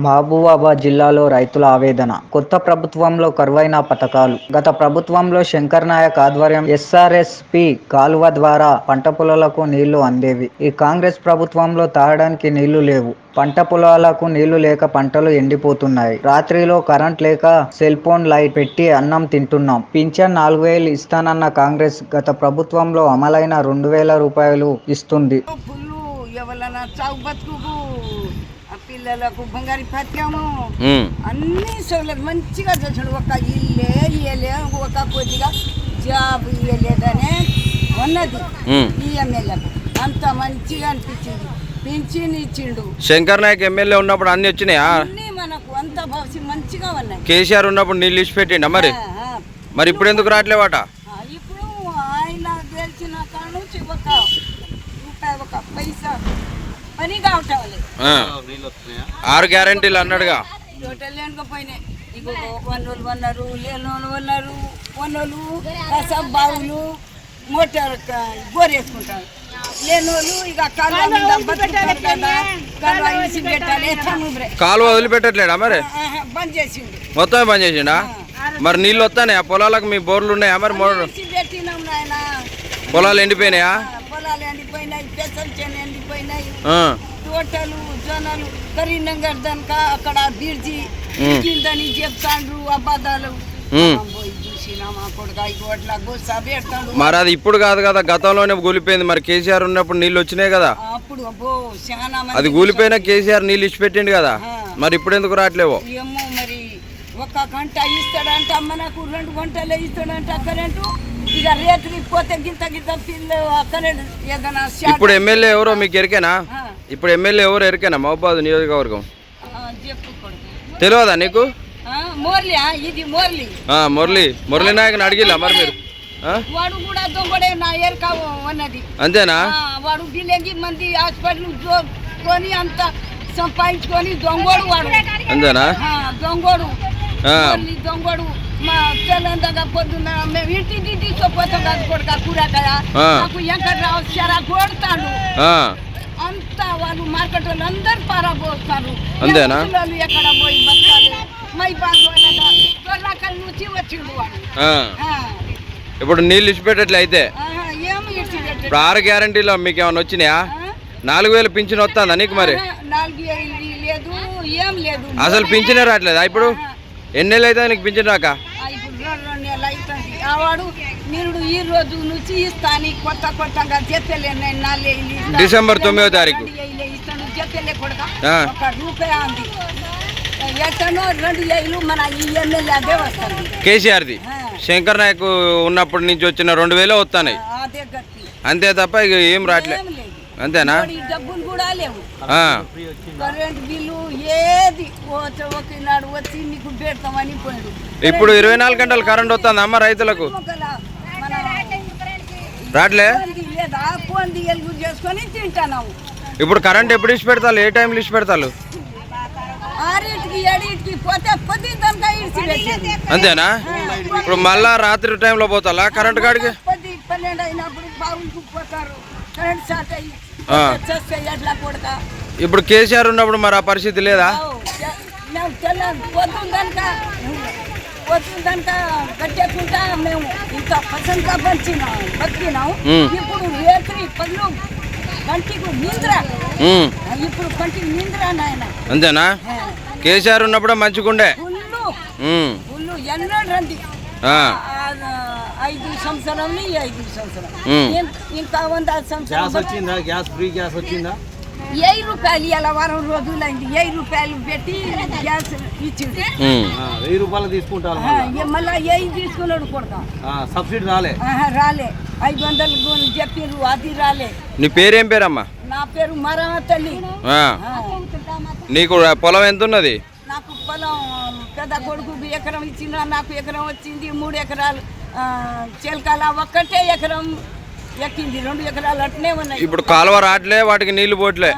మహబూబాబాద్ జిల్లాలో రైతుల ఆవేదన. కొత్త ప్రభుత్వంలో కరువైన పథకాలు. గత ప్రభుత్వంలో శంకర్ నాయక్ ఆధ్వర్యం ఎస్ఆర్ఎస్పీ కాలువ ద్వారా పంట పొలాలకు నీళ్లు అందేవి. ఈ కాంగ్రెస్ ప్రభుత్వంలో తాగడానికి నీళ్లు లేవు. పంట పొలాలకు నీళ్లు లేక పంటలు ఎండిపోతున్నాయి. రాత్రిలో కరెంట్ లేక సెల్ ఫోన్ లైట్ పెట్టి అన్నం తింటున్నాం. పింఛన్ 4000 ఇస్తానన్న కాంగ్రెస్ గత ప్రభుత్వంలో అమలైన 2000 రూపాయలు ఇస్తుంది. పిల్లలకు బంగారు పత్యము అన్ని సౌలభ్యం మంచిగా చేసాడు. ఒక ఇయ్యలే ఒక కొద్దిగా జాబ్ ఇయ్యలేదనే ఉన్నది ఈ ఎమ్మెల్యేకు. అంత మంచిగా అనిపించింది. పింఛన్ ఇచ్చిండు. శంకర్ నాయక్ ఎమ్మెల్యే ఉన్నప్పుడు అన్ని వచ్చినాయా? అన్ని మనకు అంత మంచిగా ఉన్నాయి. కేసీఆర్ ఉన్నప్పుడు నీళ్ళు ఇచ్చి పెట్టిండ మరి ఇప్పుడు ఎందుకు రావట్లేవాట? ఇప్పుడు ఆయన గెలిచిన కాడ నుంచి ఒక రూపాయి ఒక పైసా పని కావటం 6 గ్యారెంటీలు అన్నాడుగా. టోటల్ లేకపోయినాయి. ఇక వనరులు వన్నారు, లేనోళ్ళు వన్నారు, వనరులు కసం బావులు మోటార్ గోరేసుకుంటారు. లేనోళ్ళు ఇక కాలువ వదిలిపెట్టట్లేడా మరి? బంద్ చేసిండు. మొత్తం బంద్ చేసిండా? మరి నీళ్ళు వస్తానే ఆ పొలాలకు? మీ బోర్లు ఉన్నాయా మరి? పెట్టినాం నాయన. పొలాలు ఎండిపోయినాయా? పొలాలు ఎండిపోయినాయి, పెసలు చేను ఎండిపోయినాయి. తోటలు జొన్నలు కరీంనగర్ దనక అక్కడ బీర్జి కిందని చెప్తాండ్రు అబద్ధాలు. మరి అది ఇప్పుడు కాదు కదా, గతంలోనే కూలిపోయింది. మరి కేసీఆర్ ఉన్నప్పుడు నీళ్ళు వచ్చినాయి కదా. అప్పుడు అది కూలిపోయినా కేసీఆర్ నీళ్ళు ఇచ్చి పెట్టిండు కదా. మరి ఇప్పుడు ఎందుకు రావట్లేవో ఏమో. మరి 1 గంట ఇస్తాడంట, మనకు 2 గంటలే ఇస్తాడంట కరెంటు. ఇక రేట్లు పోతే గింత పిల్లలు కరెంటు ఏదైనా. ఇప్పుడు ఎమ్మెల్యే ఎవరో మీకు ఎరికేనా? ఇప్పుడు ఎమ్మెల్యే ఎవరు ఎరికేనా? మహబూబాబాద్ నియోజకవర్గం తెలియదా నీకు? మురళీ నాయక్ అడిగిలా మరి మీరు? వాడు కూడా దొంగడే నా ఎరకావు అన్నది. అంతేనా? వాడు బిల్లెంగి మంది హాస్పిటల్ కొని అంత సంపాదించుకొని దొంగోడు వాడు. అంతేనా? దొంగోడు దొంగోడు. మా తెలంగాణ పొద్దున్న మేము ఇంటింటి పోతాం కాదు కొడుక కూరగాయ నాకు ఎంకట్రావు చెరా కొడతాడు. అంతా వాళ్ళు మార్కెట్ వాళ్ళు అందరు పారబోస్తారు. అంతేనా? ఎక్కడ పోయి బతకాలి మైబాద్ నుంచి వచ్చిండు వాడు. ఇప్పుడు నీళ్ళు ఇచ్చిపెట్టట్లే అయితే? ఇప్పుడు 6 గ్యారెంటీలో మీకు ఏమైనా వచ్చినాయా? 4000 పింఛన్ వస్తుందా నీకు? మరి 4000 లేదు, ఏం లేదు. అసలు పింఛనే రావట్లేదా ఇప్పుడు? ఎన్నేళ్ళు అయితే నీకు పింఛన్ రాక? వాడు మీరు ఈ రోజు నుంచి ఇస్తాను కొత్తగా చెప్పలేను. డిసెంబర్ 9వ తారీఖు ఇస్తాను చెప్పలే కొడుక. 1 రూపాయి అంది ఎట్టనో 2000 మన ఈ ఎమ్మెల్యే అదే వస్తుంది. కేసీఆర్ది శంకర్ నాయక్ ఉన్నప్పటి నుంచి వచ్చిన 2000 వస్తున్నాయి అంతే తప్ప ఇక ఏం రావట్లే. అంతేనా? డబ్బులు కూడా లేవు. కరెంట్ బిల్లు ఏది ఒకనాడు వచ్చి నీకు పెడతామని పోయాడు. ఇప్పుడు 24 గంటలు కరెంట్ వస్తుందా అమ్మ రైతులకు? రాట్లే. చేసుకొని తింటాను. ఇప్పుడు కరెంట్ ఎప్పుడు ఇచ్చి పెడతారు? ఏ టైంలో ఇచ్చి పెడతారు? 6కి 7కి పోతే పొద్దున్న అంతేనా? ఇప్పుడు మళ్ళా రాత్రి టైంలో పోతా కరెంట్ కాడికి? 10-12 అయినప్పుడు బాగుంటూ పోతారు. కరెంట్ షార్ట్ అయ్యి ఎట్లా కొడతా. ఇప్పుడు కేసీఆర్ ఉన్నప్పుడు మరి ఆ పరిస్థితి లేదా? పొద్దుందనక కట్టేకుంటా మేము ఇంత పసంగా బతికినాం. ఇప్పుడు రేత్రి పళ్ళు కంటికి నింద్ర. ఇప్పుడు కంటికి నింద్ర నాయన. అంతేనా? కేసీఆర్ ఉన్నప్పుడు మంచిగుండే. ఫుల్లు ఎన్నో రండి 5 సంవత్సరం 5 సంవత్సరం ఇంకా 100 సంవత్సరం. గ్యాస్ ఫ్రీ గ్యాస్ వచ్చిందా? 1000 రూపాయలు ఇలా వారం రోజులైంది. 1000 రూపాయలు పెట్టి గ్యాస్ ఇచ్చింది. 1000 రూపాయలు తీసుకుంటారు. మళ్ళీ 1000 తీసుకున్నాడు కొడతా. సబ్సిడీ రాలే 500 చెప్పారు, అది రాలే. నీ పేరేం పేరమ్మా? నా పేరు మరణ తల్లి. నీకు పొలం ఎంత ఉన్నది? నాకు పొలం పెద్ద కొడుకు ఎకరం ఇచ్చిండ్రు, నాకు ఎకరం వచ్చింది. 3 ఎకరాలు చిలకల 1 ఎకరం ఎక్కింది. 2 ఎకరాలు అట్నే ఉన్నాయి. ఇప్పుడు కాలువ రావట్లే, వాటికి నీళ్లు పోట్లే.